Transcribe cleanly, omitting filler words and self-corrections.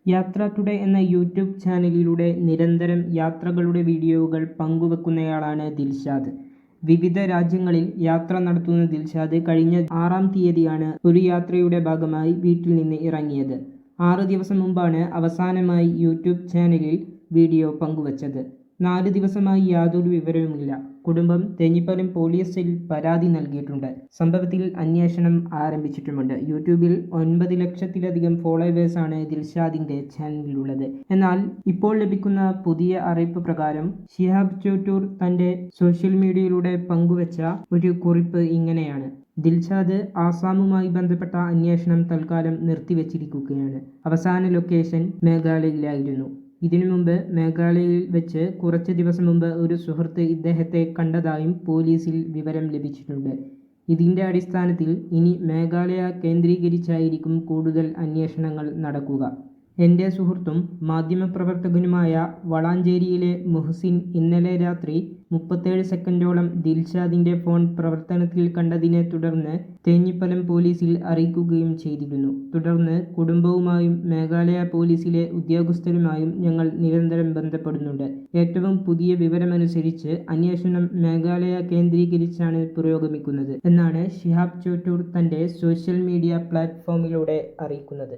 യാത്ര ടുഡേ എന്ന യൂട്യൂബ് ചാനലിലൂടെ നിരന്തരം യാത്രകളുടെ വീഡിയോകൾ പങ്കുവെക്കുന്നയാളാണ് ദിൽഷാദ്. വിവിധ രാജ്യങ്ങളിൽ യാത്ര നടത്തുന്ന ദിൽഷാദ് കഴിഞ്ഞ 6-ാം തീയതിയാണ് ഒരു യാത്രയുടെ ഭാഗമായി വീട്ടിൽ നിന്ന് ഇറങ്ങിയത്. 6 ദിവസം മുമ്പാണ് അവസാനമായി യൂട്യൂബ് ചാനലിൽ വീഡിയോ പങ്കുവച്ചത്. 4 ദിവസമായി യാതൊരു വിവരവുമില്ല. കുടുംബം തേഞ്ഞിപ്പലം പോലീസ് സ്റ്റേഷനിൽ പരാതി നൽകിയിട്ടുണ്ട്. സംഭവത്തിൽ അന്വേഷണം ആരംഭിച്ചിട്ടുമുണ്ട്. യൂട്യൂബിൽ 9 ലക്ഷത്തിലധികം ഫോളോവേഴ്സാണ് ദിൽഷാദിന്റെ ചാനലിലുള്ളത്. എന്നാൽ ഇപ്പോൾ ലഭിക്കുന്ന പുതിയ അറിയിപ്പ് പ്രകാരം ഷിഹാബ് ചോറ്റൂർ തന്റെ സോഷ്യൽ മീഡിയയിലൂടെ പങ്കുവച്ച ഒരു കുറിപ്പ് ഇങ്ങനെയാണ്: ദിൽഷാദ് ആസാമുമായി ബന്ധപ്പെട്ട അന്വേഷണം തൽക്കാലം നിർത്തിവച്ചിരിക്കുകയാണ്. അവസാന ലൊക്കേഷൻ മേഘാലയയിലായിരുന്നു. ഇതിനു മുമ്പ് മേഘാലയയിൽ വെച്ച് കുറച്ച് ദിവസം മുമ്പ് ഒരു സുഹൃത്ത് ഇദ്ദേഹത്തെ കണ്ടതായും പോലീസിൽ വിവരം ലഭിച്ചിട്ടുണ്ട്. ഇതിന്റെ അടിസ്ഥാനത്തിൽ ഇനി മേഘാലയ കേന്ദ്രീകരിച്ചായിരിക്കും കൂടുതൽ അന്വേഷണങ്ങൾ നടക്കുക. എൻ്റെ സുഹൃത്തും മാധ്യമപ്രവർത്തകനുമായ വളാഞ്ചേരിയിലെ മുഹ്സിൻ ഇന്നലെ രാത്രി 37 സെക്കൻഡോളം ദിൽഷാദിന്റെ ഫോൺ പ്രവർത്തനത്തിൽ കണ്ടതിനെ തുടർന്ന് തേഞ്ഞിപ്പലം പോലീസിൽ അറിയിക്കുകയും ചെയ്തിരുന്നു. തുടർന്ന് കുടുംബവുമായും മേഘാലയ പോലീസിലെ ഉദ്യോഗസ്ഥരുമായും ഞങ്ങൾ നിരന്തരം ബന്ധപ്പെടുന്നുണ്ട്. ഏറ്റവും പുതിയ വിവരമനുസരിച്ച് അന്വേഷണം മേഘാലയ കേന്ദ്രീകരിച്ചാണ് പുരോഗമിക്കുന്നത് എന്നാണ് ഷിഹാബ് ചോറ്റൂർ തന്റെ സോഷ്യൽ മീഡിയ പ്ലാറ്റ്ഫോമിലൂടെ അറിയിക്കുന്നത്.